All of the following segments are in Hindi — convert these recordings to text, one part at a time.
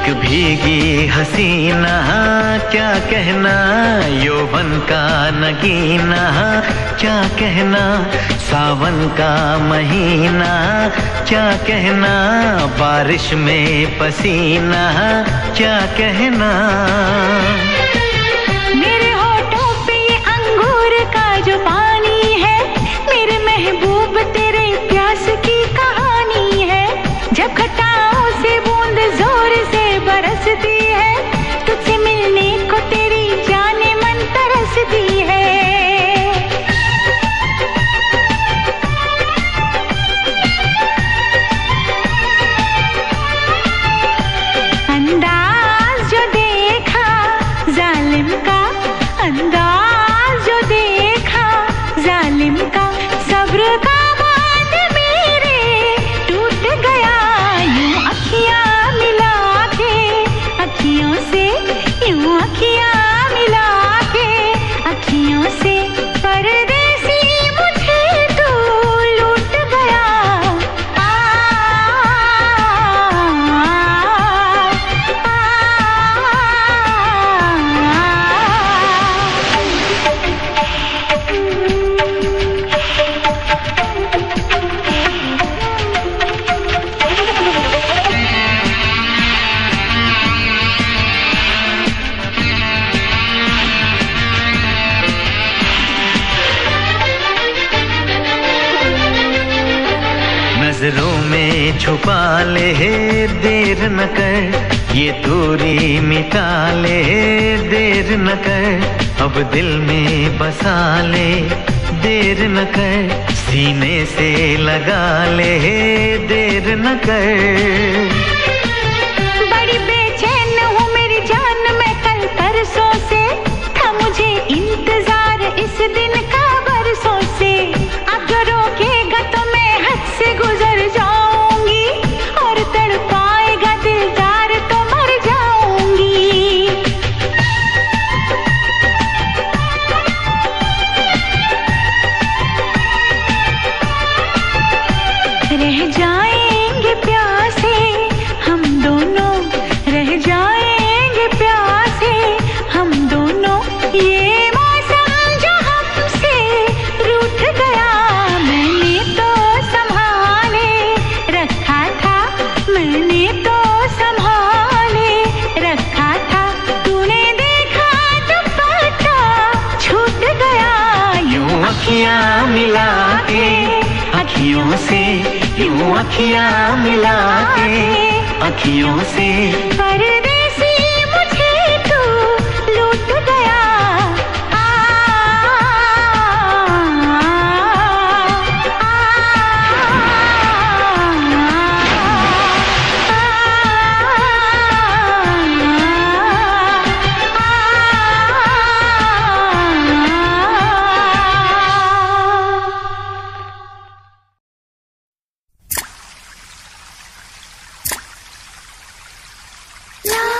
एक भीगी हसीना क्या कहना, यौवन का नगीना क्या कहना, सावन का महीना क्या कहना, बारिश में पसीना क्या कहना। मेरे होठों पे ये अंगूर का जो पानी है, मेरे महबूब तेरे प्यास की कहानी है। जब खटाओं से बूंद जोर से बरसती है, तुझसे मिलने को तेरी जाने मन तरसती है। अंदाज जो देखा जालिम का, अंदाज जो देखा जालिम का, सब्र का बांध मेरे टूट गया। यूं अखियां मिला के अखियों से, यूं अखियां मिला के अखियों से, परदेसी मुझे तू लूट गया। नजरों में छुपा ले देर न कर, ये दूरी मिटा ले देर न कर, अब दिल में बसा ले देर न कर, सीने से लगा ले देर न कर। बड़ी बेचैन हूँ मेरी जान मैं कल परसों से, था मुझे इंतजार इस दिन का बरसों से। अब जो रोकेगा तो मैं हद से गुजर जाऊंगी, और तड़पाएगा दिलदार तो मर जाऊंगी। रह जाएंगे प्यासे हम दोनों, रह जाएंगे प्यासे हम दोनों, ये मौसम जो हमसे रूठ गया। मैंने तो संभाले रखा था, मैंने तो संभाले रखा था, तूने देखा दुपट्टा छूट गया। यूं अखियां मिला के अखियों से, यूं अखियां मिला के अखियों से, परदेसी मुझे तू लूट गया। La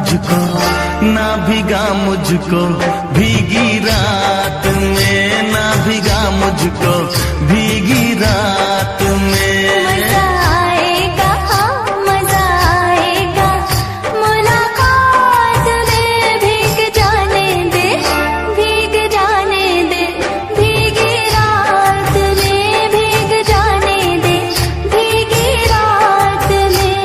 मुझको, ना भिगा मुझको भीगी रात में, ना भिगा मुझको भीगी रात में। मजा आएगा, मजा आएगा, मुलाकात में भीग जाने दे, भीग जाने दे, भीगी रात में भीग जाने दे, भीगी रात में।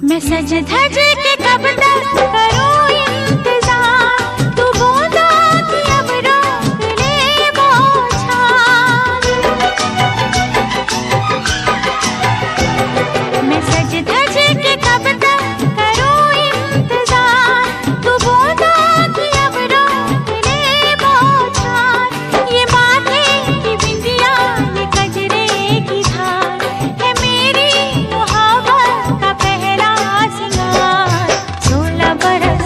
मैं सज धज के कब तक करूं इंतजार, तू बूंदों की अब रोक ले बौछार। मैं सज धज के कब तक करूं इंतजार, तू बूंदों की अब रोक ले बौछार। ये माथे की बिंदिया, ये कजरे की धार है मेरी मोहब्बत का पहला सिंगार। 16 बरस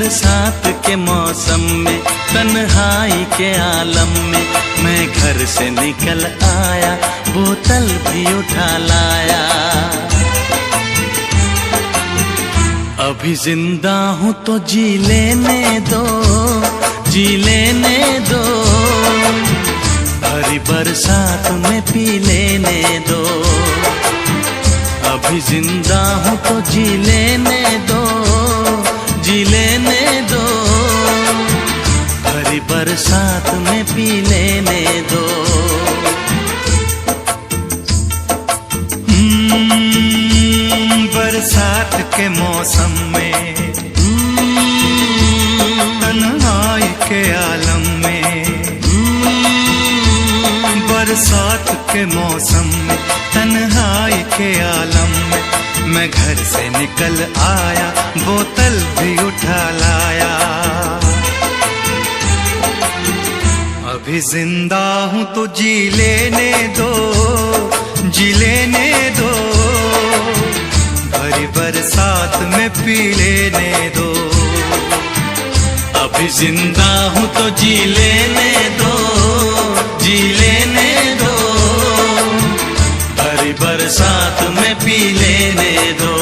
बरसात के मौसम में, तन्हाई के आलम में मैं घर से निकल आया, बोतल भी उठा लाया। अभी जिंदा हूँ तो जी लेने दो, जी लेने दो, भरी बरसात में पी लेने दो। अभी जिंदा हूँ तो जी लेने दो, जी लेने दो, भरी बरसात में पी लेने दो। बरसात के मौसम में, तन्हाई के आलम में, बरसात के मौसम में, तन्हाई के आलम में मैं घर से निकल आया, बोतल भी उठा लाया। अभी जिंदा हूँ तो जी लेने दो, जी लेने दो, भरी बरसात में पी लेने दो। अभी जिंदा हूँ तो जी लेने दो, जी लेने दो, भरी बरसात में पी लेने दो।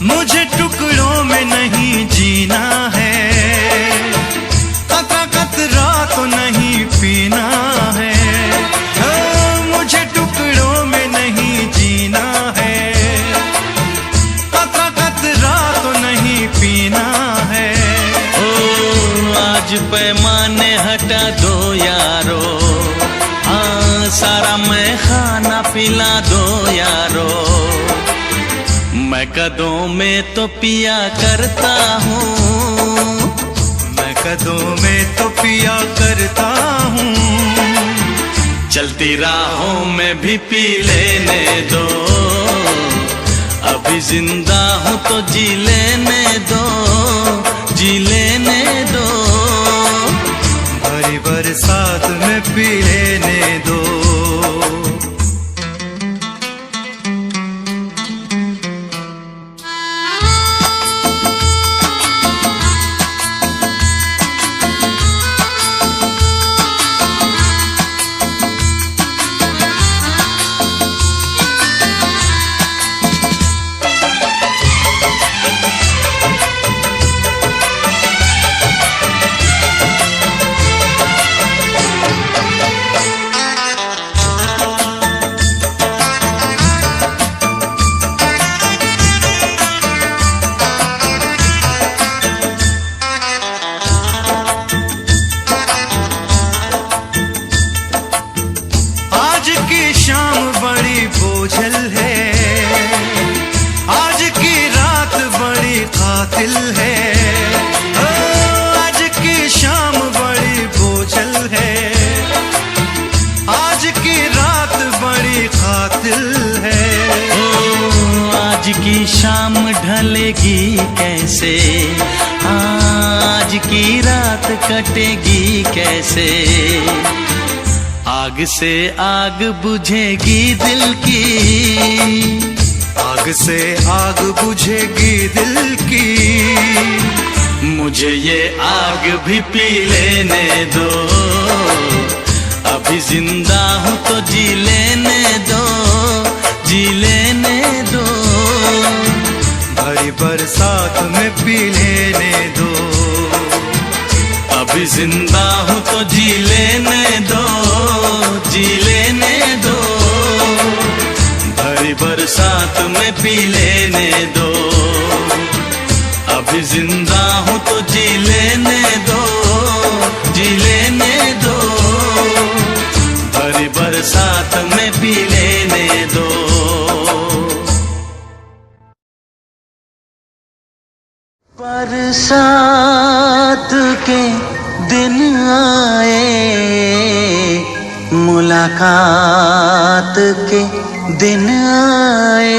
मुझे टुकड़ों में नहीं जीना है, कतरा कतरा तो नहीं पीना है। मुझे टुकड़ों में नहीं जीना है, कतरा कतरा तो नहीं पीना है। ओ आज पैमाने हटा दो यारो, हाँ सारा मैं खाना पिला दो यारो। मैं कदों में तो पिया करता हूँ, मैं कदों में तो पिया करता हूँ। चलती राहों में भी पी लेने दो। अभी जिंदा हूँ तो जी लेने दो, जी लेने दो, भरी बरसात में पी लेने दो। आज की शाम बड़ी बोझल है, आज की रात बड़ी कातिल है। आज की शाम बड़ी बोझल है, आज की रात बड़ी कातिल है। ओ आज की शाम ढलेगी कैसे, आज की रात कटेगी कैसे। आग से आग बुझेगी दिल की, आग से आग बुझेगी दिल की। मुझे ये आग भी पी लेने दो। अभी जिंदा हूँ तो जी लेने दो, जी लेने दो, भरी बरसात में पी लेने दो। अभी जिंदा हूँ तो जी लेने दो, जी लेने दो, भरी बरसात में पी लेने दो। अभी जिंदा हूँ तो जी लेने दो, जी लेने दो, भरी बरसात में पी लेने दो। बरसात के दिन आए, मुलाकात के दिन आए।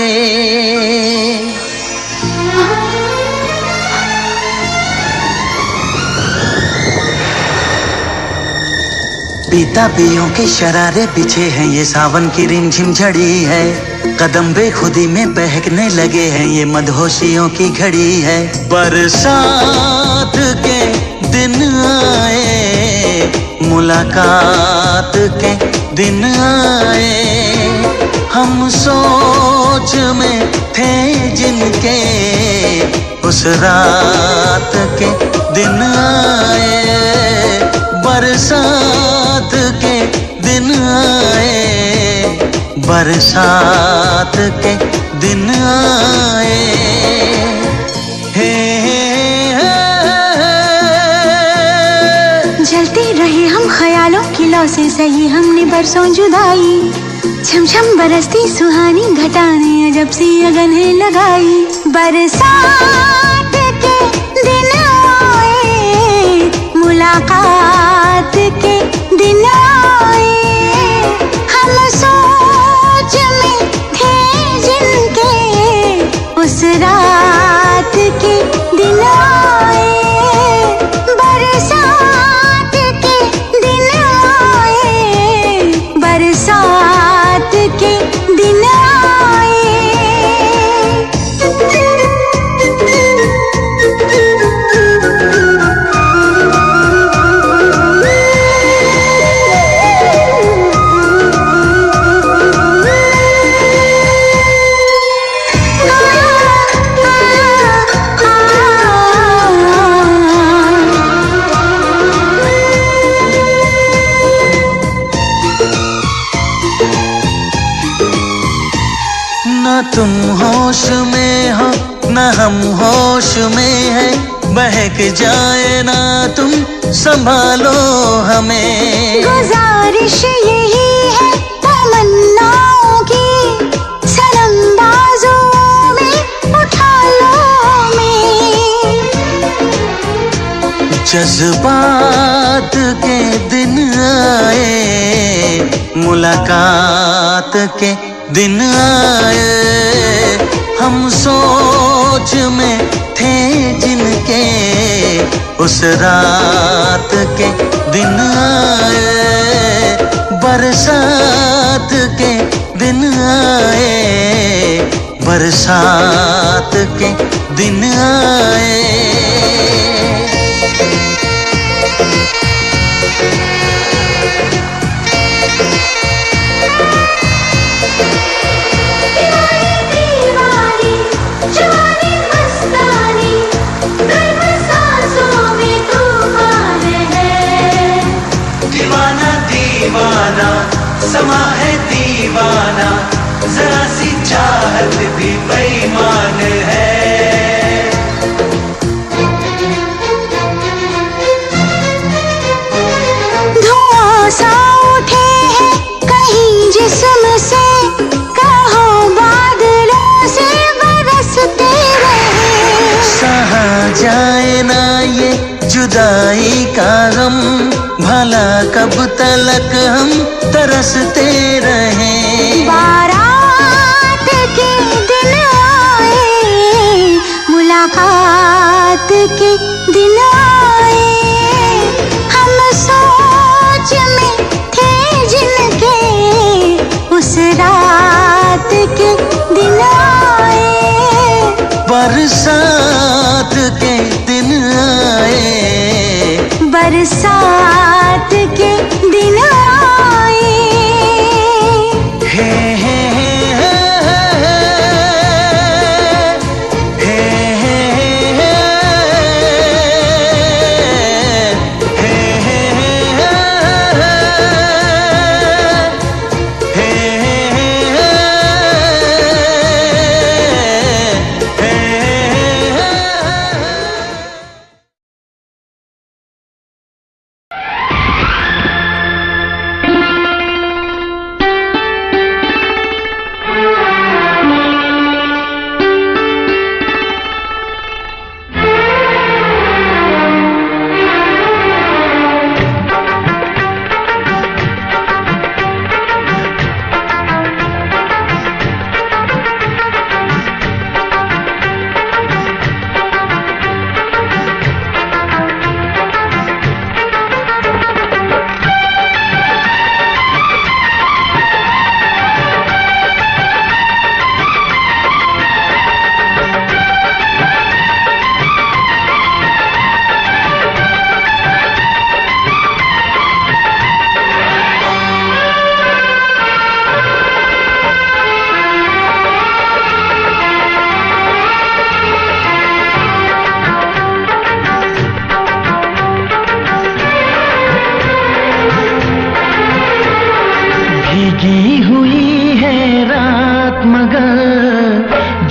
पीताबियों के शरारे बिछे हैं, ये सावन की रिमझिम झड़ी है। कदम बेखुदी में बहकने लगे हैं, ये मदहोशियों की घड़ी है। बरसात के दिन आए, मुलाकात के दिन आए। हम सोच में थे जिनके, उस रात के दिन आए। बरसात के दिन आए, बरसात के दिन आए। हे जलते रहे हम ख्यालों की लौ से सही हमने बरसों जुदाई। झमझम बरसती सुहानी घटाने अजब सी अगन है लगाई। बरसात के दिन आए, मुलाकात के दिन आए। हम सोच में थे जिनके, उस रात के दिन आए। बरसात के दिन आए, बरसात के दिन आए। न तुम होश में हो न हम होश में है। बहक जाए ना तुम संभालो हमें। गुजारिश यही है तमन्नाओं की, सनम बाजुओं में उठा लो हमें। जज्बात के दिन आए, मुलाकात के दिन आए। हम सोच में थे जिनके, उस रात के दिन आए। बरसात के दिन आए, बरसात के दिन आए। दीवानी जवानी मस्तानी, गर्म सांसों में तूफान है। दीवाना दीवाना समा है दीवाना, जरा सी चाहत भी बेईमान है। धुआं सा उठे हैं कहीं जिस्म से, कहो बादलों से बरसते रहे। सहा जाए ना ये जुदाई का गम, भला कब तलक हम तरसते रहें। बारात के दिन आए, मुलाकात के दिन आए। हम सोच में थे जिनके, उस रात के दिन आए। बरसात के दिन आए, बरसात के दिन आए। हे हे हे हे हे हे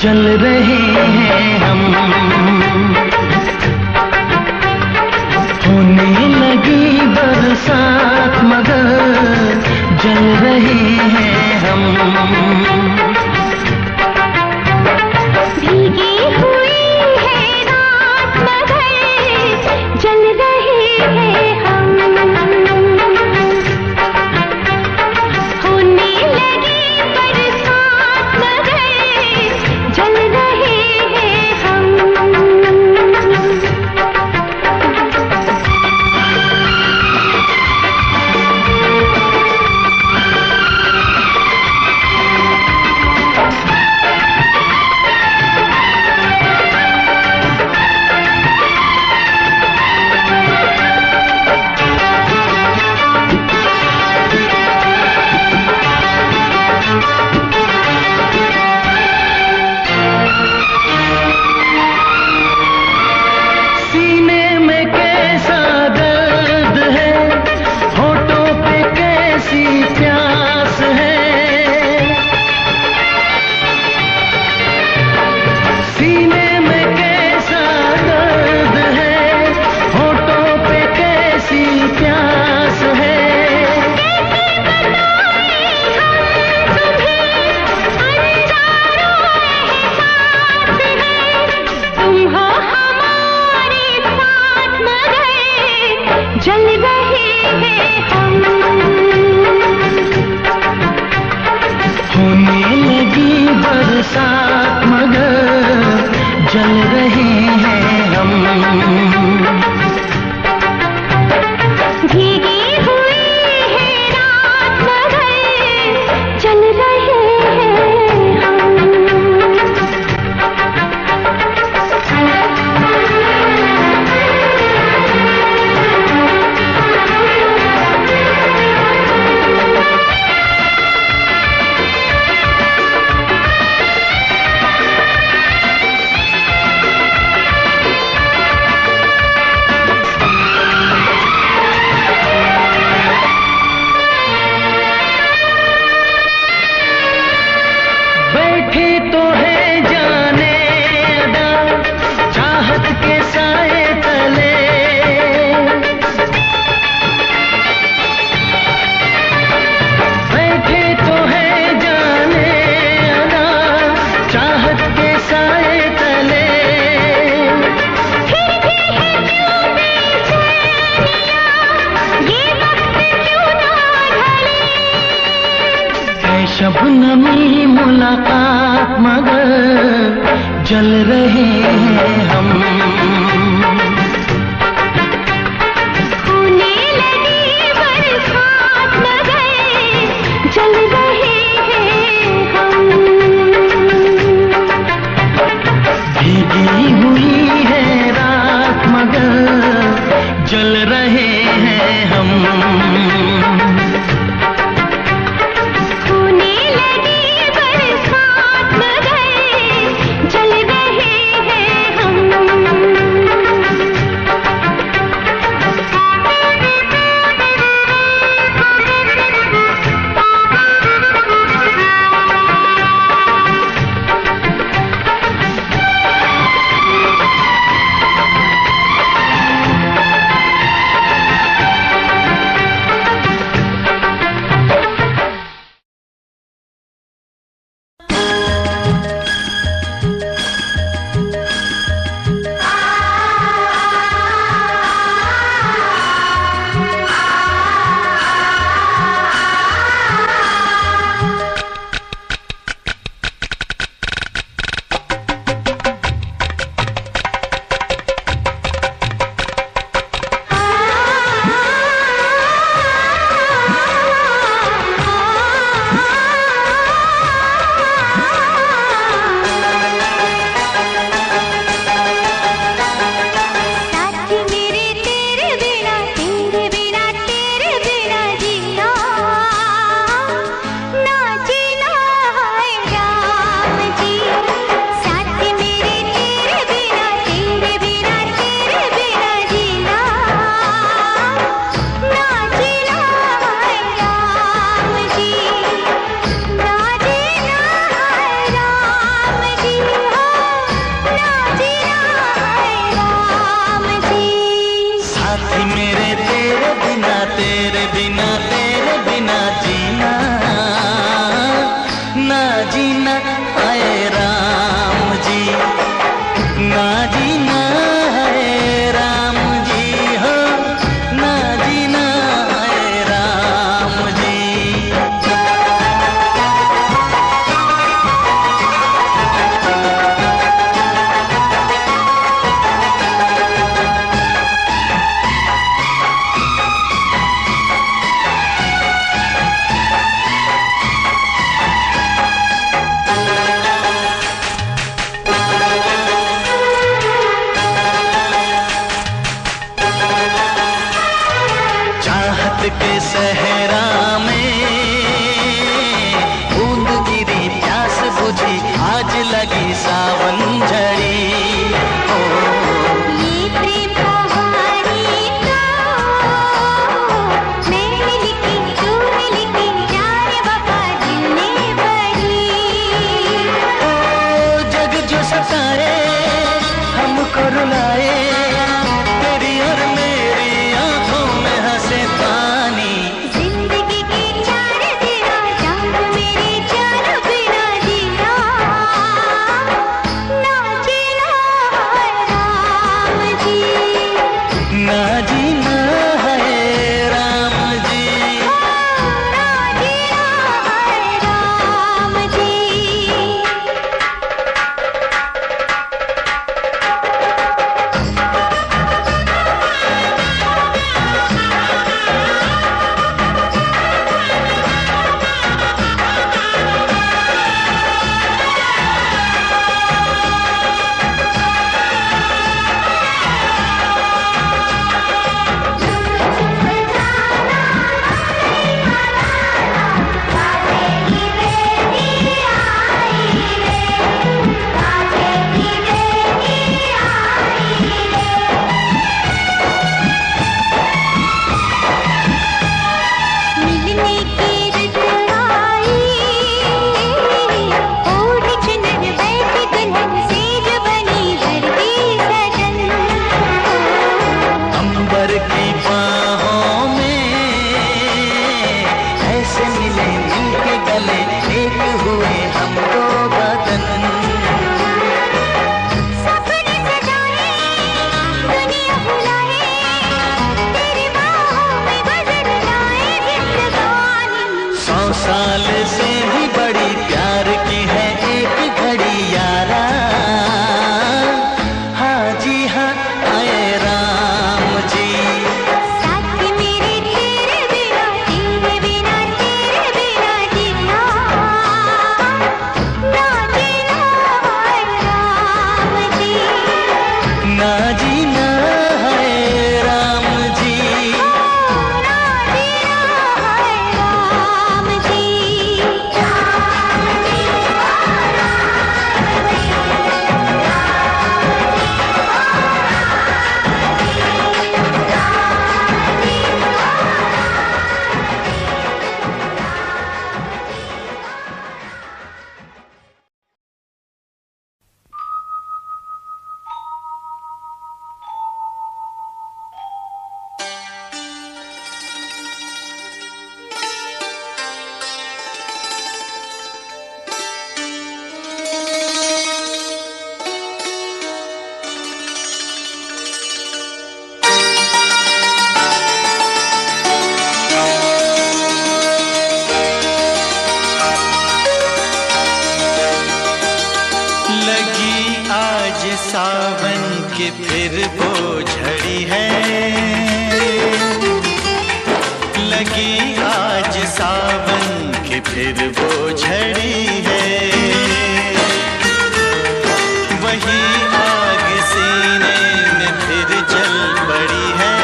जल रहे हैं हम। होने लगी बरसात मगर जल रहे हैं हम। भीगी हुई है रात मगर जल रहे हैं हम। होने लगी बरसात मगर जल रहे हैं हम। सीने में कैसा दर्द है, होठों पे कैसी प्यास है। सीने में कैसा दर्द है, होठों पे कैसी प्यास है। तुम हो हमारे साथ मगर जल रहे हैं हम। होने लगी बरसात मगर जल रहे हैं हम। भीगी हुई है रात मगर जल रहे हैं हम। बैठे तो है जाने अदा चाहत के साए तले। बैठे तो है जाने अदा चाहत के साए तले। फिर भी है क्यों बेचैनियां, ये वक्त क्यों ना ढले। है शबनमी मुलाकात मगर जल रहे हैं हम। होने लगी बरसात मगर जल रहे हैं हम। भीगी हुई है रात मगर जल रहे हैं हम। होने लगी बरसात मगर जल रहे हैं हम। जीना आए राम जी, ना जीना है राम जी हो, ना जीना है राम जी। चाहत के सहरा में बूंद गिरी प्यास बुझी, आज लगी सावन झड़ी। ओ ये प्रेम कहानी तो मैंने लिखी, तूने लिखी, जान वफा दिल ने पढ़ी। ओ जग जो सताए हमको रुलाए, तेरी और मेरी आंखों में हंसे पानी। जिंदगी के चार तेरा जान मेरे जान बिना जीना, ना जीना है राम जी, ना जीना है राम जी। ना जीना है राम जी। मिलने की रुत आई, ओढ़ी चुनर बैठी दुल्हन, सेज बनी धरती सजन। अंबर की बाहों में ऐसे मिले मिल के गले, एक हुए हम दो बदन। सपने सजाए दुनिया भुलाए, तेरी बाहों में गुजर जाए जिंदगानी। 100 साल से भी बड़ी प्यार की है एक घड़ी यारा। हाँ जी हाँ आए राम जी, साथी मेरे तेरे बिना, तेरे बिना तेरे बिना जीना, ना जीना है राम जी, ना जीना है राम जी। ना जीना है राम जी। लगी आज सावन की फिर वो झड़ी है, लगी आज सावन की फिर वो झड़ी है। वही आग सीने में फिर जल पड़ी है,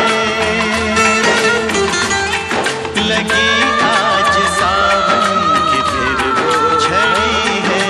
लगी आज सावन की फिर वो झड़ी है।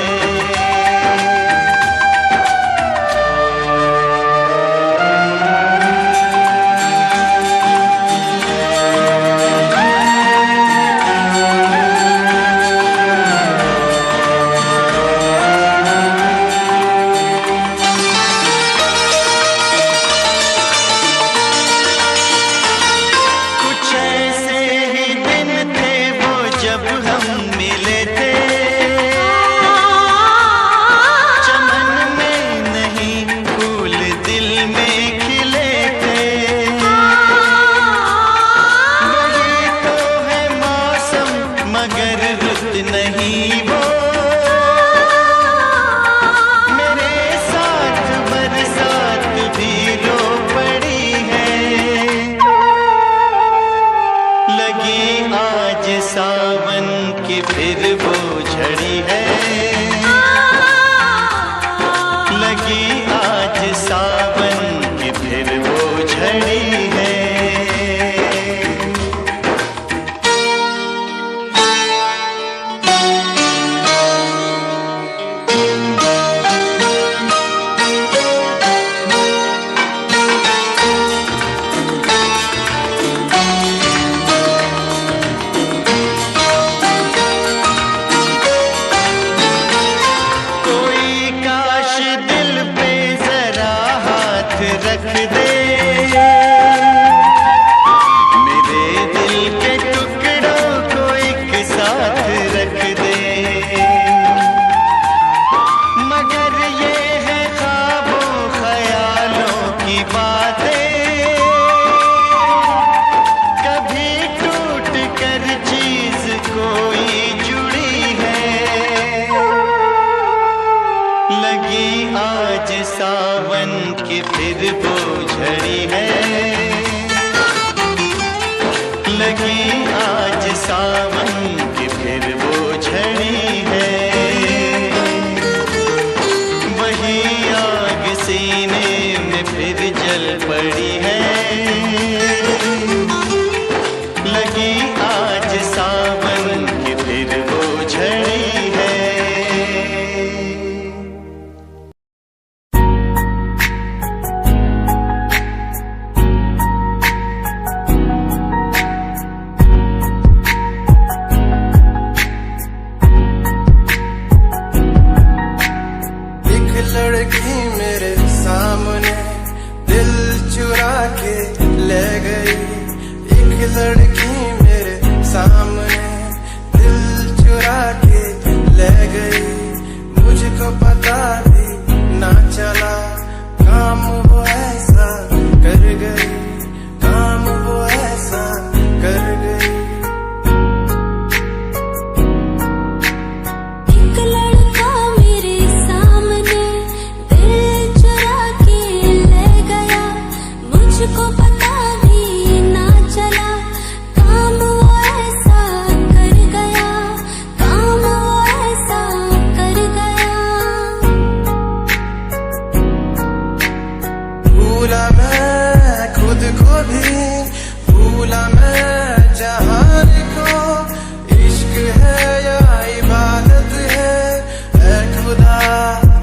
की फिर वो झड़ी है, लगी आज सावन की फिर वो झड़ी है। वही आग सीने में फिर जल पड़ी है, लगी आज सावन की फिर वो झड़ी है। लड़की मेरे सामने दिल चुरा के ले गई, एक लड़की मेरे सामने दिल चुरा के ले गई। मुझको पता भी ना चला, काम वो ऐसा कर गई, काम वो ऐसा कर गई। मुझको पता भी ना चला, काम वो ऐसा कर गया, काम वो ऐसा कर गया। भूला मैं खुद को भी, भूला मैं जहान को, इश्क है या इबादत है, ऐ खुदा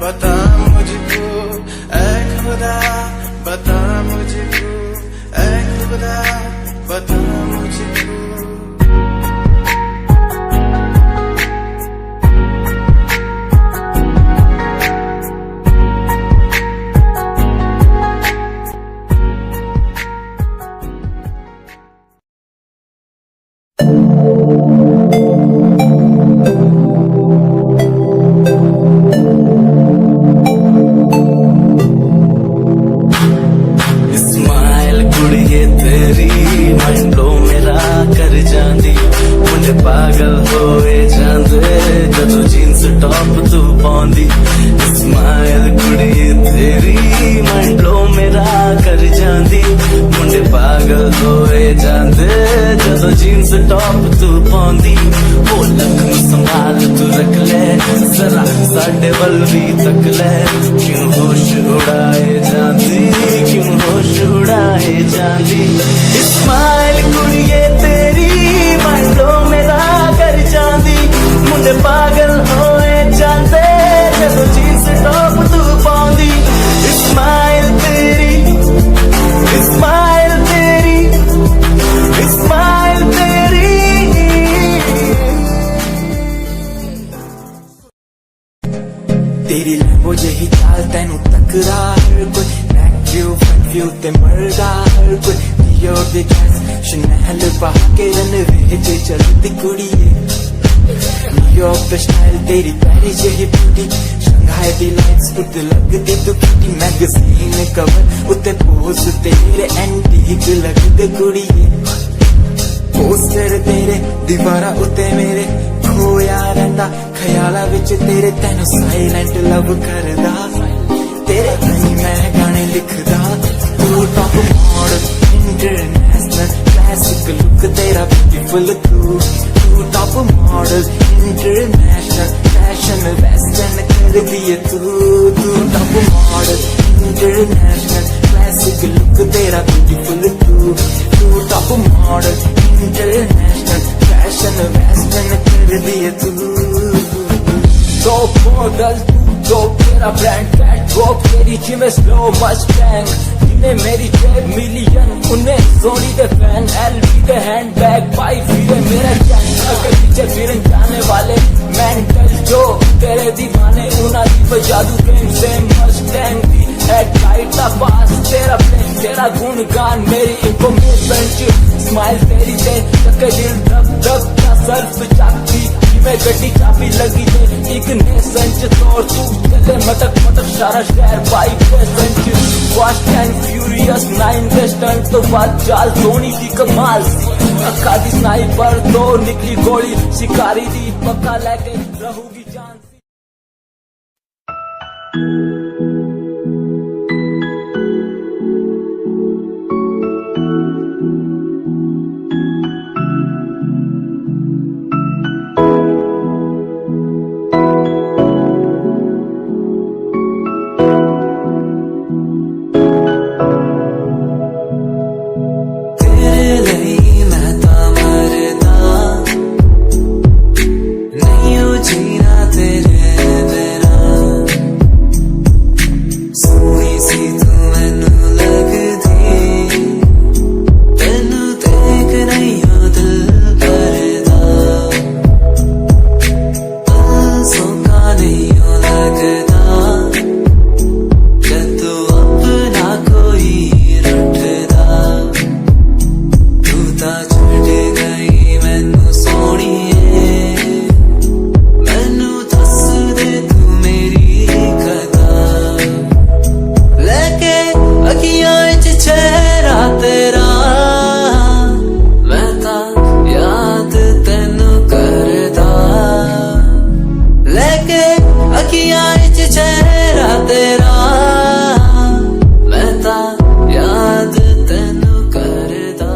बता मुझको, ऐ खुदा बता मुझको, ऐ खुदा बता मुझको। पागल होए जांदे जदों जींस टॉप तू पाउंदी, स्माइल कुड़ी तेरी मंडलो मेरा कर जांदी। मुंडे पागल होए जांदे जदों जींस टॉप तू पाउंदी। ओ लख संभाल तू रख ले, जरा साडे वल भी तक ले। क्यों होश उड़ाए जांदी, क्यों होश उड़ाए जांदी। स्माइल कुड़िए तेरी मंडलो मेरा कर जांदी। मुंडे पागल होए जांदे जदों जींस टॉप तू पाउंदी। स्माइल तेरी, स्माइल तेरी, स्माइल तेरी। तेरी लैम्बो जही चाल तैनू तकदा हर कोई, बैक व्यू फ्रंट व्यू ते मरदा हर कोई। You're the gas, Chanel बहा के रनवे ते चलती कुड़िए। न्यूयॉर्क दा स्टाइल तेरी पेरिस जही ब्यूटी, शंघाई दी लाइट्स उत्ते लगदी तू क्यूटी। मैगजीन कवर उत्ते पोज तेरे एंटीक लगदे कुड़िए। पोस्टर तेरे दीवारा उत्ते मेरे खोया रहिंदा, ख्याला विच तेरे तैनू साइलेंट लव करदा। तेरे ताईं मैं गाने लिखदा, तू top model international classic look तेरा ब्यूटीफुल। तू top model international fashion western कर दिए तू। तू top model international classic look तेरा ब्यूटीफुल। तू top model international fashion western कर दिए तू। दो मॉडल दो तेरा ब्रांड कैट वो तेरी जिम स्लो मस्टैंग। जिन्हें मेरी जेब मिलियन उन्हें सोनी दे फैन, एलवी दे हैंडबैग पाई फिरे मेरा गैंग। अगर पीछे फिर जाने वाले मेंटल जो तेरे दीवाने उना दी जादू गेम से मस्टैंग दी हेडलाइट दा पास तेरा प्लेन तेरा गुणगान मेरी इंफॉर्मेशन। स्माइल तेरी दे तक दिल धक धक का सर्फ चाकती में गड्डी चाबी लगी है एक ने संच तोड़ तू चले मटक मटक सारा शहर बाइक पे संच। फास्ट एंड फ्यूरियस 9 वेस्टर्न तो बात चाल धोनी की कमाल सी। अक्का दी स्नाइपर तो निकली गोली शिकारी दी पक्का लेके रहूगी जान सी। अखियां विच चेहरा तेरा मैं ता याद तेनू करदा।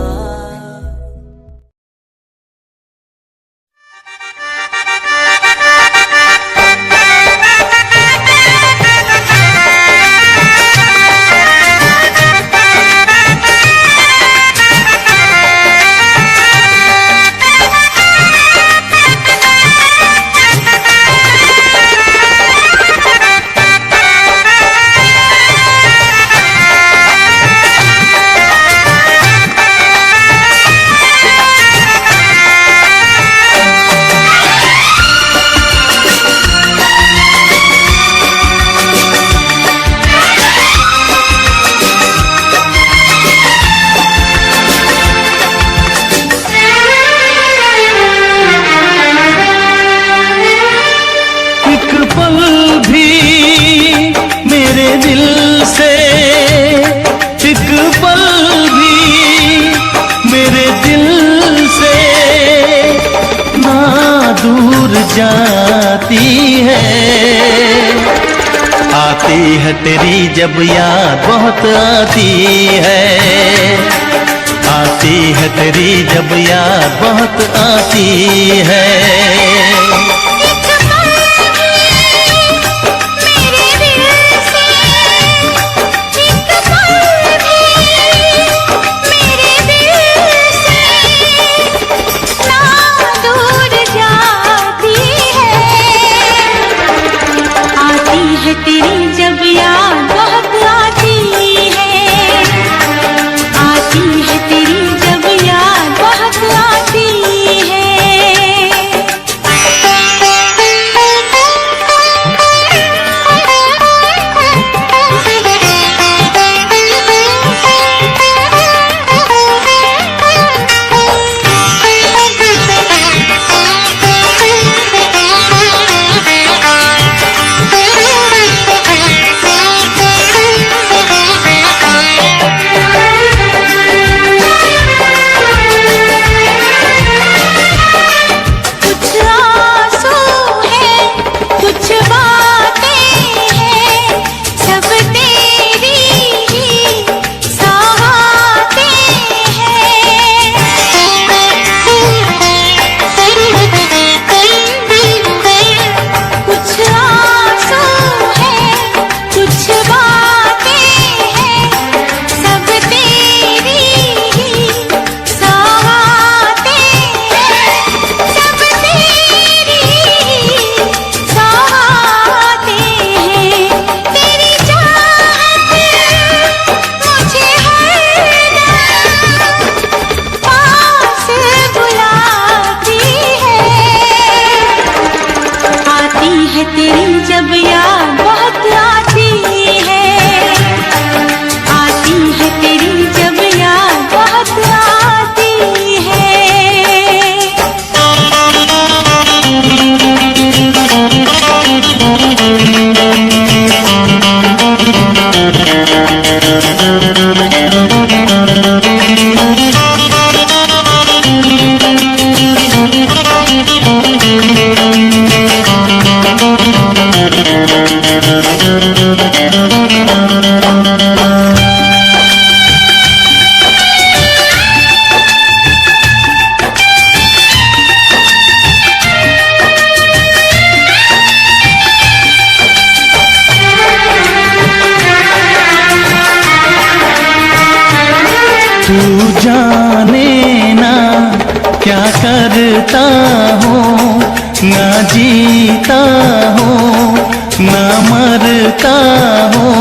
जाती है, आती है तेरी जब याद बहुत आती है, आती है तेरी जब याद बहुत आती है। तेरी जब याद बहुत आती है, आती है तेरी जब याद बहुत आती है। तेरी जब याद बहुत आती है, आती है तेरी जब याद बहुत आती है। तू जाने ना क्या करता हूँ, ना जीता हूँ ना मरता हूँ।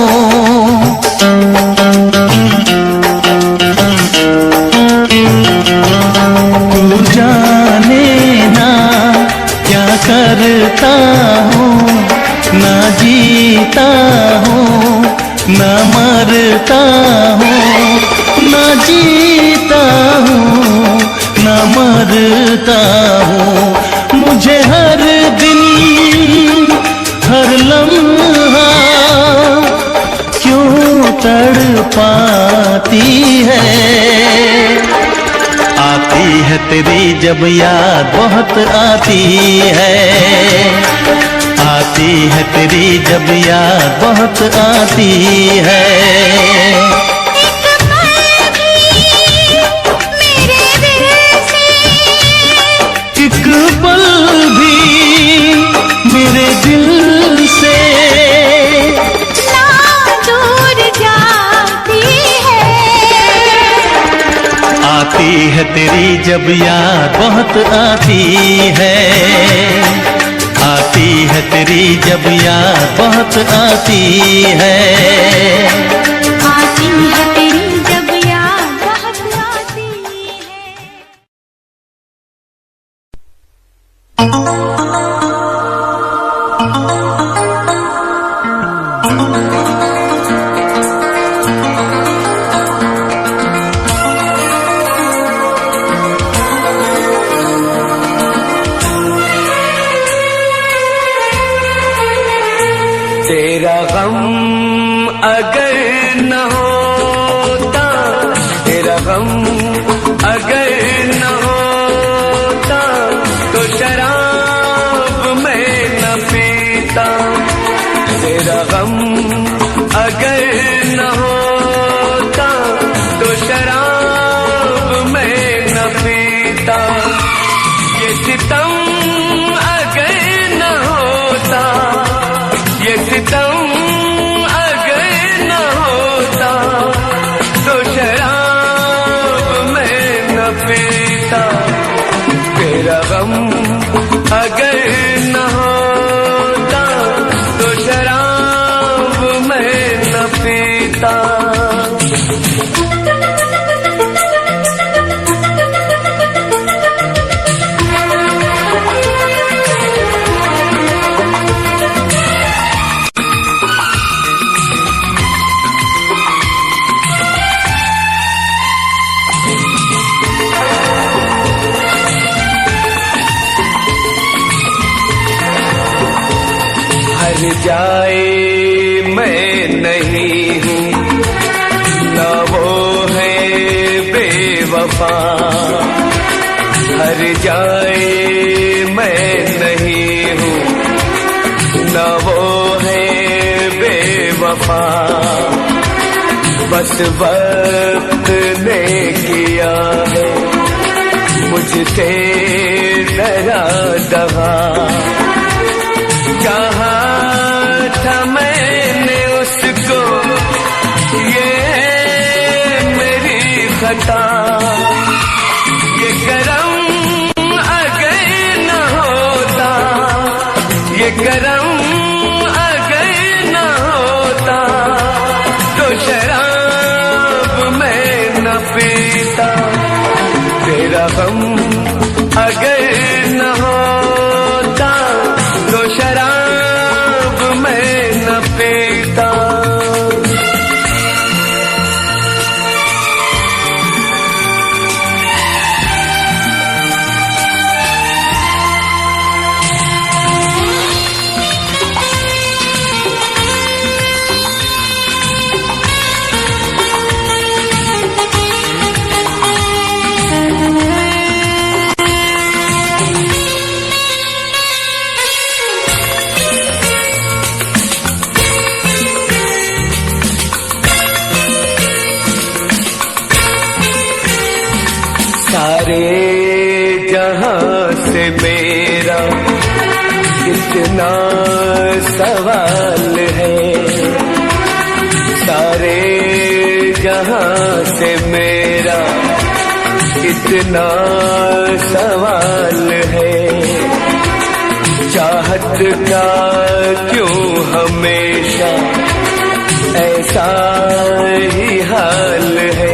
तू जाने ना क्या करता हूँ, ना जीता हूँ ना मरता हूँ, ना जीता हूँ ना मरता हूँ। मुझे हर दिन हर लम्हा क्यों तड़पाती है, आती है तेरी जब याद बहुत आती है, आती है तेरी जब याद बहुत आती है। एक पल भी मेरे दिल से ना दूर जाती है। आती है तेरी जब याद बहुत आती है। आती है तेरी जब याद बहुत आती है। आती है तेरी जब याद बहुत आती तेरा गम अगर न होता, तेरा गम अगर न होता, तो शराब मैं न पीता। तेरा गम अगर न होता, तो शराब मैं न पीता। ये सितम अगर न होता, ये सितम अगर न होता, तो शराब मैं न पीता। तेरा गम अगर न होता, तो शराब मैं न पीता। हर जाए मैं नहीं हूँ, न वो है बेवफा। हर जाए मैं नहीं हूँ, न वो है बेवफा। बस वक्त ने किया है मुझसे डरा दगा। कहा था मैंने उसको, ये मेरी खता। ये करम अगर न होता, ये करम अगर न होता, तो शराब मैं न पीता। तेरा गम अगर न होता, तो शराब मैं न पीता। सारे जहां से मेरा इतना सवाल है। सारे जहां से मेरा इतना सवाल है। चाहत का क्यों हमेशा ऐसा ही हाल है।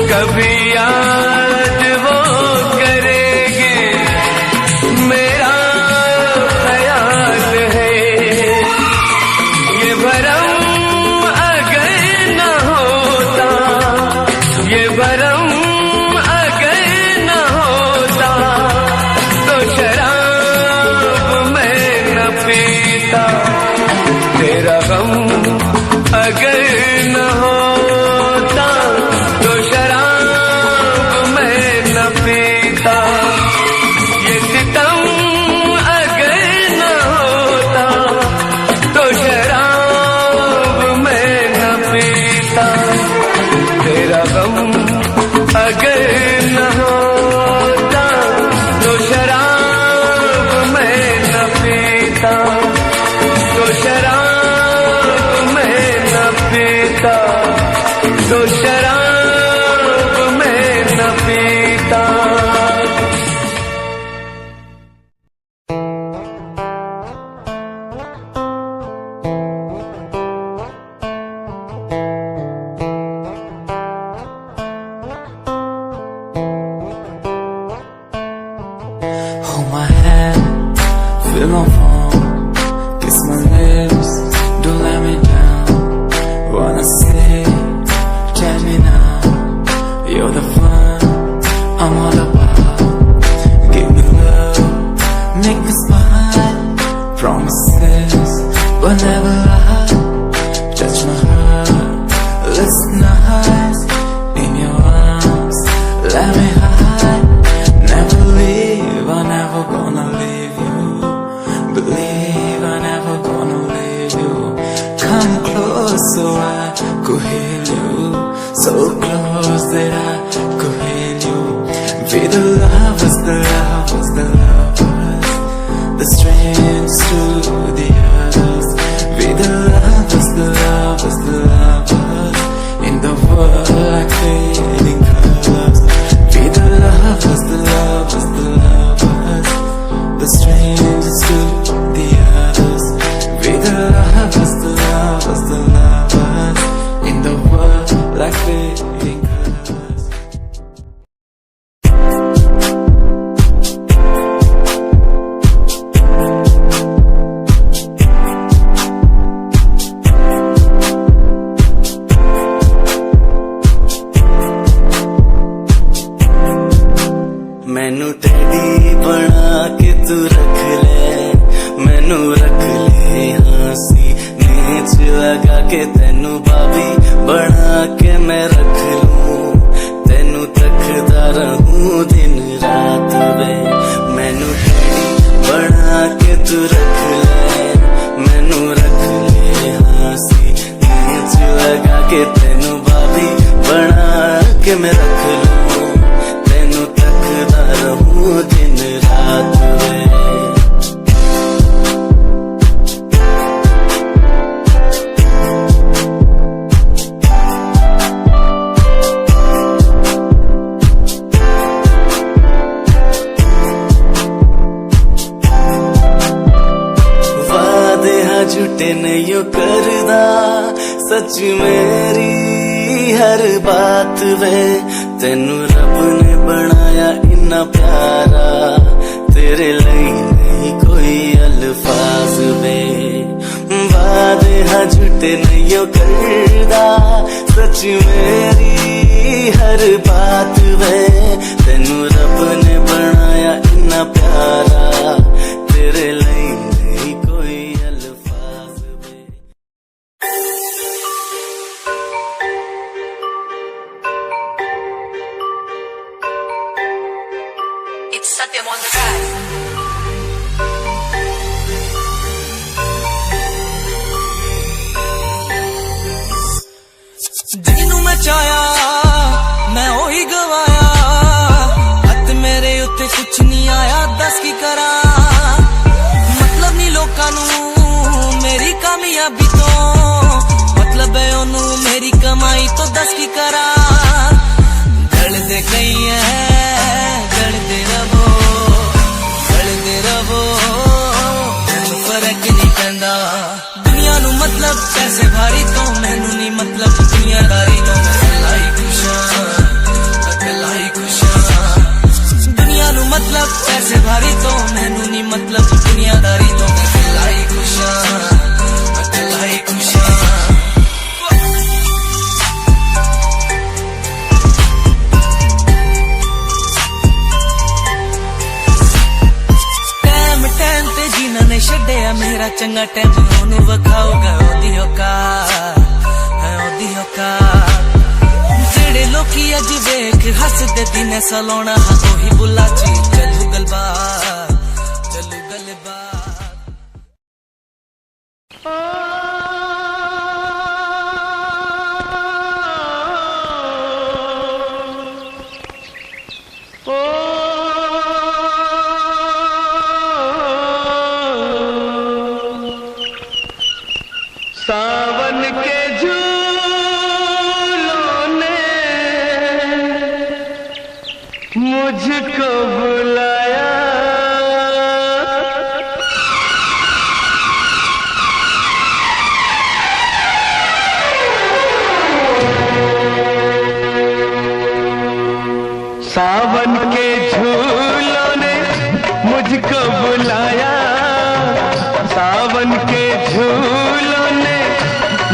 कभी याद वो करेंगे मेरा ख्याल है। ये भरम अगर न होता, ये भरम अगर न होता, तो शराब मैं न पीता। तेरा गम अगर न होता, तो शराब मैं न पीता। ये सितम अगर न तो शराब मैं न पीता। Hold my hand, feel my palm, kiss my lips, don't let me down. Wanna say, tell me now, you're the one I'm all about. Give me love, make me smile, promises but never lie. Touch my heart, listen nice, in your arms, let me hide. Never leave, I'm never gonna leave you. Believe I'm never gonna leave you. Come close so I could heal you. So close that I could heal you. Be the lovers, the lovers, the lovers, the strangers to the others. Be the lovers, the lovers, the lovers, in the world like fading colors. Be the lovers, the lovers, the lovers, the strangers to the others. Be the lovers, the lovers, the lovers, in the world like fading colors. मैनू टेडी बना के तू रख ले, मैनू रख ले हंसी नीच लगा के तेनू भाभी बना के मैं रख लूं, तेनू तकदा रहूं दिन रात वे। मैनू टेडी बना के तू रख ले, मैनू रख ले हंसी नीच लगा के तेनू भाभी बना के मैं रख लूं, तेनू तकदा रहूं दिन रात वे। वादे हाँ झूठे नहीं करदा, सच मेरी हर बात वे। तेनू रब ने बनाया इन्ना प्यारा, तेरे लिए नहीं कोई अल्फाज वे। वादे हाँ झूठे नहीं करदा, सच मेरी हर बात वे। तेनू रब ने बनाया इन्ना प्यारा, तेरे लिए नहीं कोई अल्फाज वे। It's Satyam on the track. Jinnu मैं चाया मैं ओही गवाया, हथ मेरे उत्ते कुछ नहीं आया, दस की करा। मतलब नहीं लोकां नू मेरी कामयाबी तो, मतलब है ओनू मेरी कमाई तो, दस की करा। गलदे कई है गलदे रवो, गलदे रवो, मैनू फर्क नहीं पैंदा। दुनिया नू मतलब पैसे भारी तो, मैनू नहीं मतलब दुनियादारी तो। मैं अकेला ही खुश हां, अकेला ही खुश हां। दुनिया नू मतलब पैसे भारी तो, मैनू नहीं मतलब दुनियादारी तो। मैं अकेला ही खुश हां, अकेला ही खुश हां। टाइम ते जीना ने छड्डिया मेरा चंगा टाइम, ओनू वखाऊगा ओदी औकात है, ओदी औकात। जेड़े लोकी अज वेख हसदे दिने सलोना, हाँ ओही बुला ची चलू गलबात, चलू गलबात। सावन के झूलों मुझको बुलाया। सावन के झूलों ने मुझको बुलाया, सावन के झूलों ने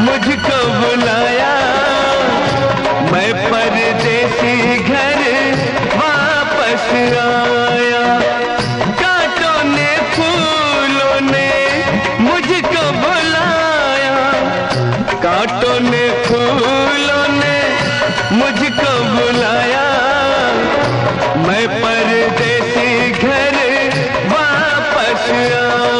मुझको बुलाया। मैं परदेसी घर वापस आया। कांटों ने फूलों ने मुझको बुलाया, कांटों ने फूलों ने मुझको बुलाया। मैं परदेसी घर वापस आया।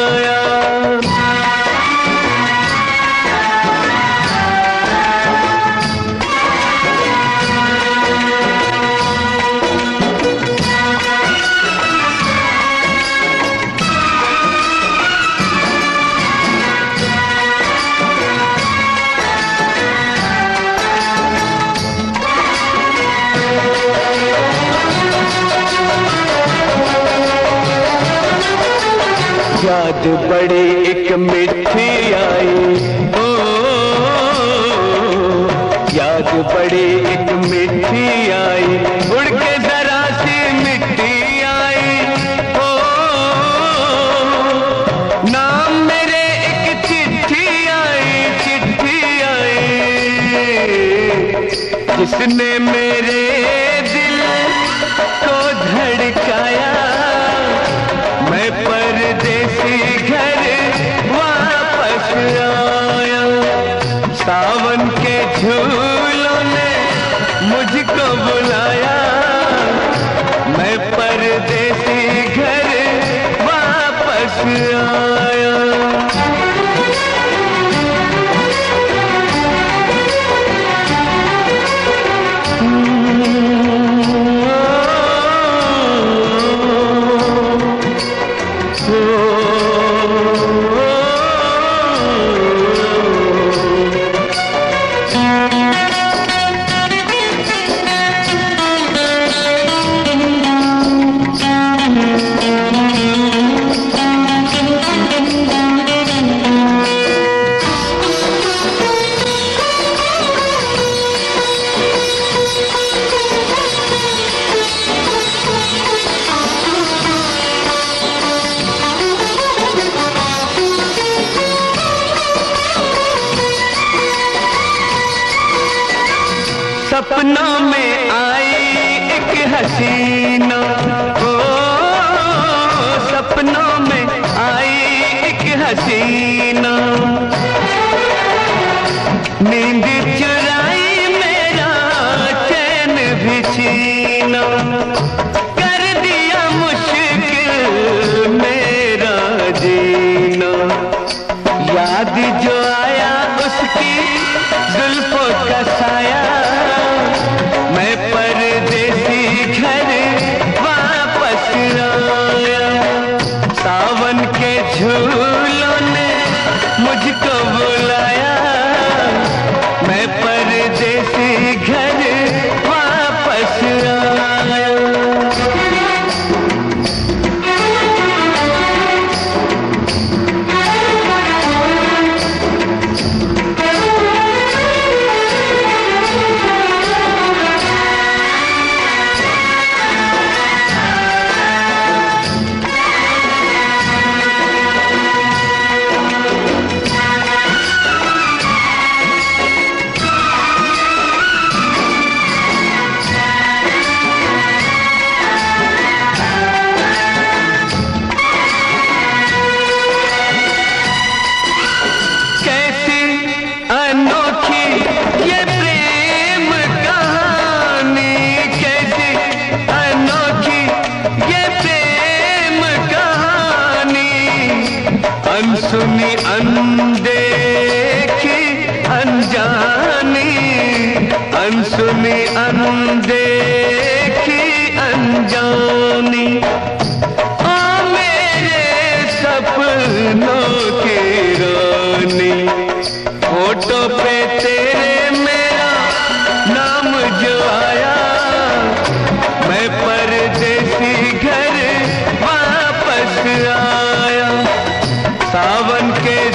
याद बड़ी एक मिठी आई, ओ याद बड़ी एक मिठी आई, उड़ के जरा सी मिट्टी आई। ओ नाम मेरे एक चिट्ठी आई, चिट्ठी आई, जिसने मेरे दिल को धड़काया। मैं परदेसी घर वापस आया। सावन के झूलों ने मुझको बुलाया। मैं परदेसी घर वापस आया। सपनों में आई एक हसीना, ओ सपनों में आई एक हसीना। नींद चुराई मेरा चैन भी छीना, कर दिया मुश्किल मेरा जीना। याद जो आया उसकी जुल्फों का साया। मैं परदेसी घर वापस आया। सावन के झूलों ने मुझको बुलाया। मैं परदेसी घर वापस आया।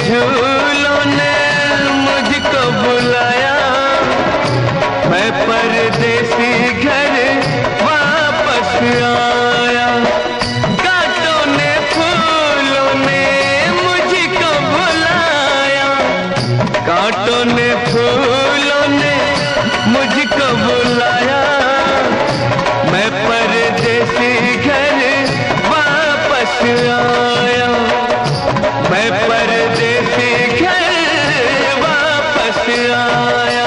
झूलों ने मुझको बुलाया, मैं परदेसी घर वापस आया। कांटों ने फूलों ने मुझको बुलाया, कांटों ने फूलों ने मुझको बुलाया, मैं परदेसी घर वापस आया, मैं परदेसी घर वापस आया।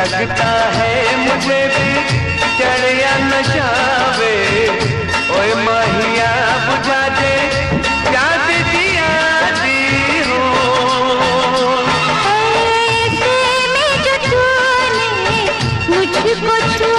लगता है मुझे भी चढ़िया नशावे, ओए माहिया बुझा दे याद दिया दी हो। ऐसे में जो तूने मुझको छुआ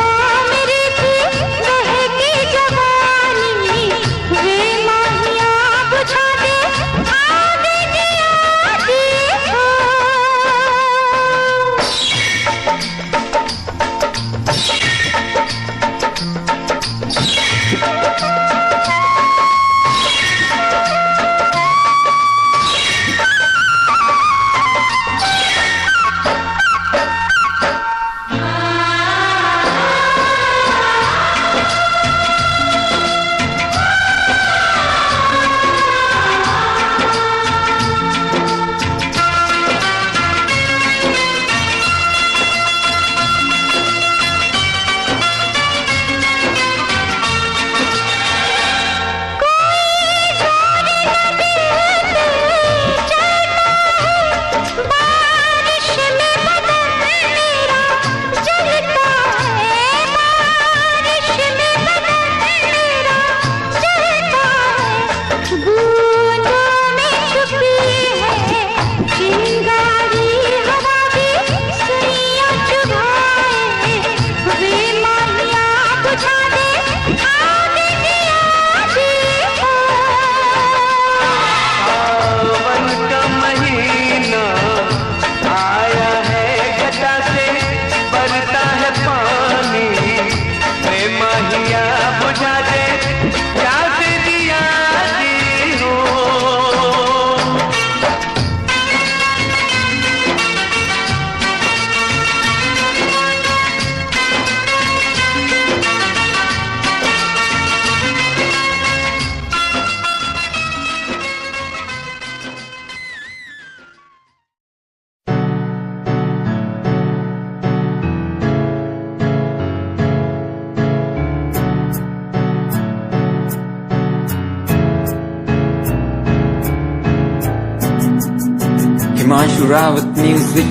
Himanshu Rawat music,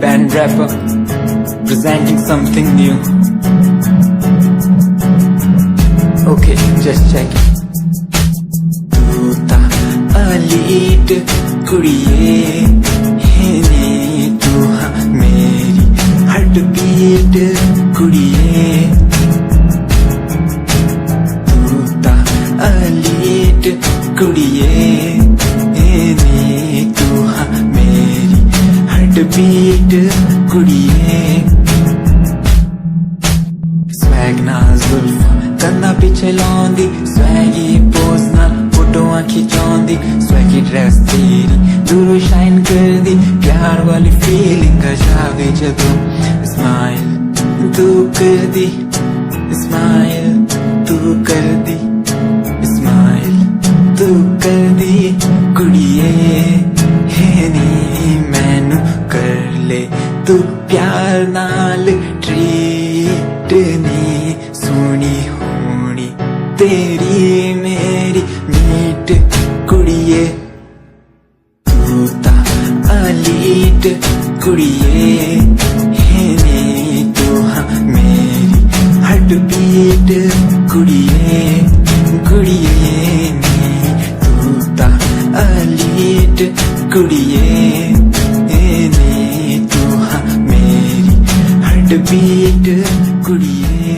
band rapper, presenting something new. Okay, just check it. तू ता अलीट कुड़िए है नी, तू हाँ मेरी हार्ट बीट कुड़िए. तू ता अलीट कुड़िए है नी, तू हाँ मेरी हार्ट बीट कुड़िए. Swag नाल जुल्फा कंधा पिछे लांदी, swaggy pose नाल फोटोआं खिंचांदी. Swaggy dress तेरी दूरों शाइन कर दी, प्यार वाली फीलिंग आ जावे जदों. Smile तू कर दी, smile तू कर दी, smile तू कर दी कुड़िए है नी. मैनू कर ले तू प्यार नाल ट्रीट नी, सोनी होनी तेरी मेरी मीट कुड़िए. तू ता अलीट कुड़िए है नी, तू हाँ मेरी हार्ट बीट कुड़िए कुड़िए नी. तू ता अलीट कुड़िए है नी, तू हाँ मेरी हार्ट बीट कुड़िए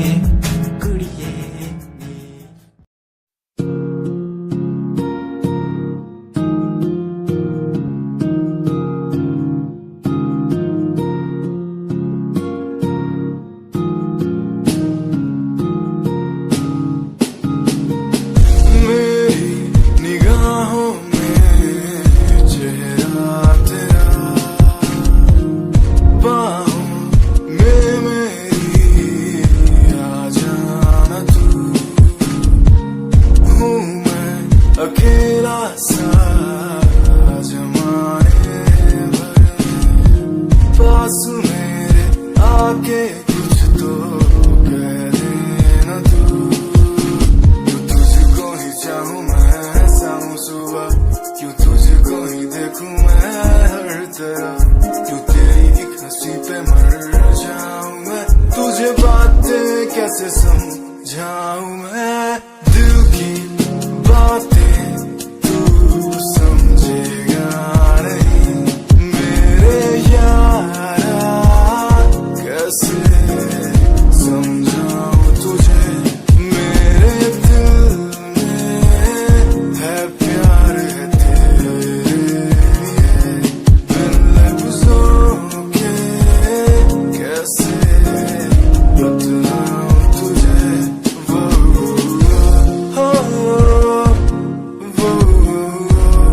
कुड़िए नी. मेरी निगाहों में चेहरा तेरा, बाहों में मेरी आ जाना तू. हूँ मैं अकेला सा जमाने भर, पास मेरे आके कुछ तो कह देना तू. क्यों तुझको ही चाहूँ मैं, ऐसा हूँ सुबह, क्यों तुझको ही देखूं मैं हर तरह. क्यों तेरी एक हंसी पे मर जाऊं मैं, तुझे बातें कैसे समझाऊं मैं. दिल की बातें तू समझेगा नहीं मेरे यारा, कैसे समझाऊं तुझे. मेरे दिल में है प्यार है तेरे लिए, बिन लफ्जों के कैसे बतलाऊं तुझे. वो हो वो हो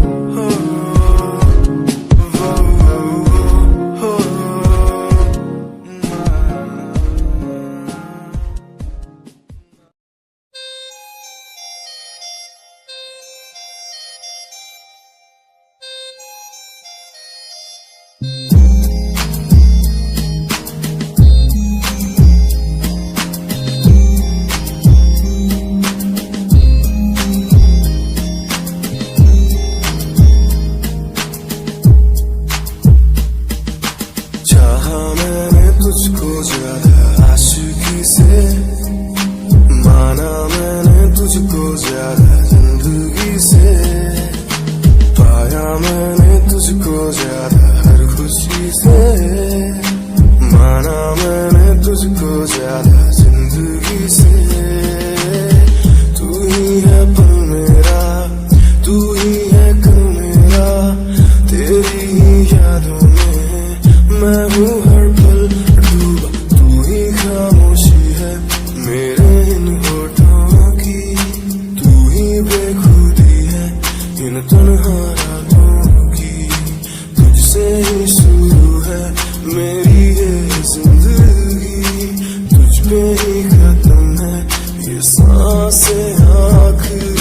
चाहा मैंने तुझको ज्यादा आशिकी से, माना मैंने तुझको ज्यादा जिंदगी से. पाया मैंने तुझको ज्यादा हर खुशी से, माना मैंने तुझको ज्यादा जिंदगी से. तू ही है पल मेरा, तू ही है कल मेरा, तेरी ही यादों में मैं हूँ हर पल डूबा. तू ही खामोशी है मेरे इन होठों की, तू ही बेखुदी है इन तन्हा रातों की. तुझसे ही शुरू है मेरी ये जिंदगी, तुझ पे ही खत्म है ये सांसें आखिरी.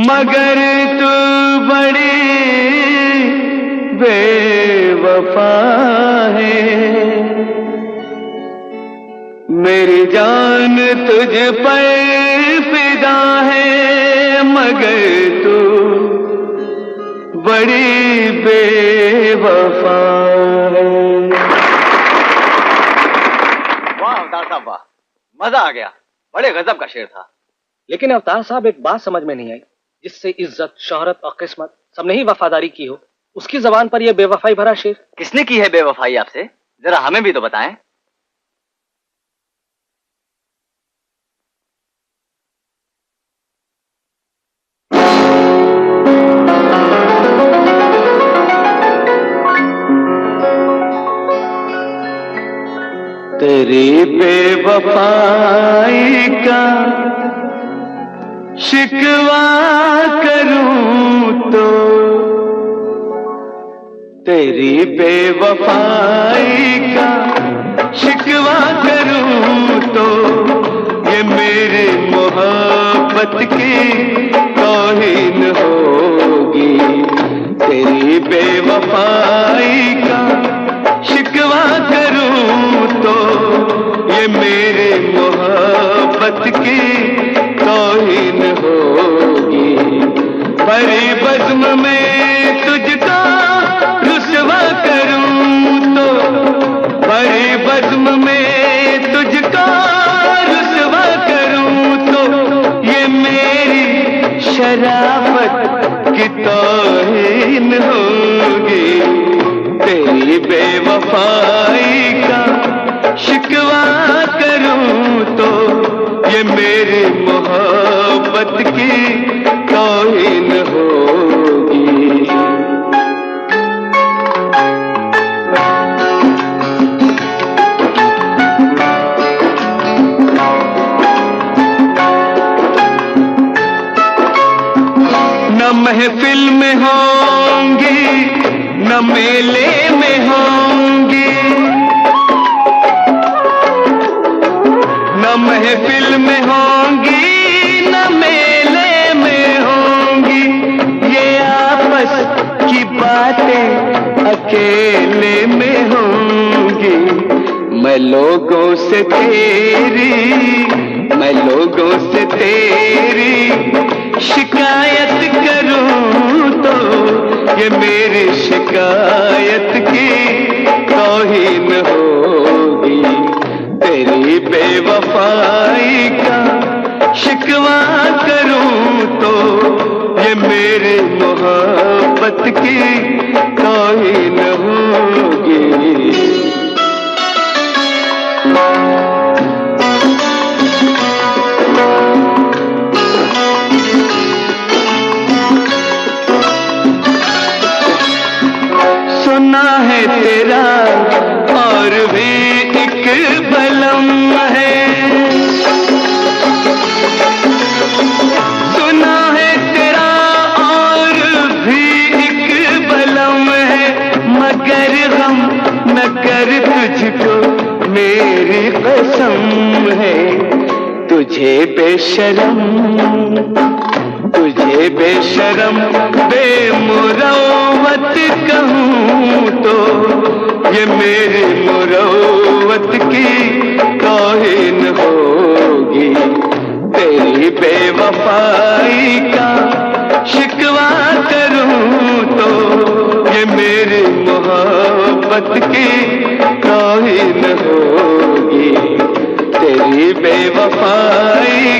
मगर तू बड़ी बेवफा है। मेरी जान तुझ पर फिदा है, मगर तू बड़ी बेवफा है। वाह अवतार साहब वाह, मजा आ गया। बड़े गजब का शेर था। लेकिन अवतार साहब एक बात समझ में नहीं आई, जिससे इज्जत, शोहरत और किस्मत सबने ही वफादारी की हो, उसकी जबान पर यह बेवफाई भरा शेर। किसने की है बेवफाई आपसे? जरा हमें भी तो बताएं। तेरी बेवफाई का शिकवा करूं तो, तेरी बेवफाई का शिकवा करूं तो, ये मेरी मोहब्बत की तौहीन होगी। तेरी बेवफाई का शिकवा करूं तो, ये मेरी मोहब्बत की तौहीन होगी। भरी बज़्म में तुझको रुसवा करूं तो, भरी बज़्म में तुझको रुसवा करूं तो, ये मेरी शराफत की तौहीन होगी। तेरी बेवफाई का शिकवा करूं तो, ये मेरी मोहब्बत की तौहीन होगी। न महफिल में होंगी, न मेले में होंगी, न महफिल में होंगी, न मेले में होंगी। ये आपस की बातें अकेले में होंगी। मैं लोगों से तेरी, मैं लोगों से तेरी शिकायत करूं तो, ये मेरी शिकायत की तौहीन होगी। तेरी बेवफाई का शिकवा करूं तो, ये मेरी मोहब्बत की तौहीन होगी। सुना है तेरा और भी एक बलम है, सुना है तेरा और भी एक बलम है, मगर हम न कर तुझको मेरी कसम है। तुझे बेशरम, तुझे बेशरम बेमुरौवत कहूं तो, ये मेरी मुरौवत की तौहीन होगी। तेरी बेवफाई का शिकवा करूं तो, ये मेरी मोहब्बत की तौहीन होगी। तेरी बेवफाई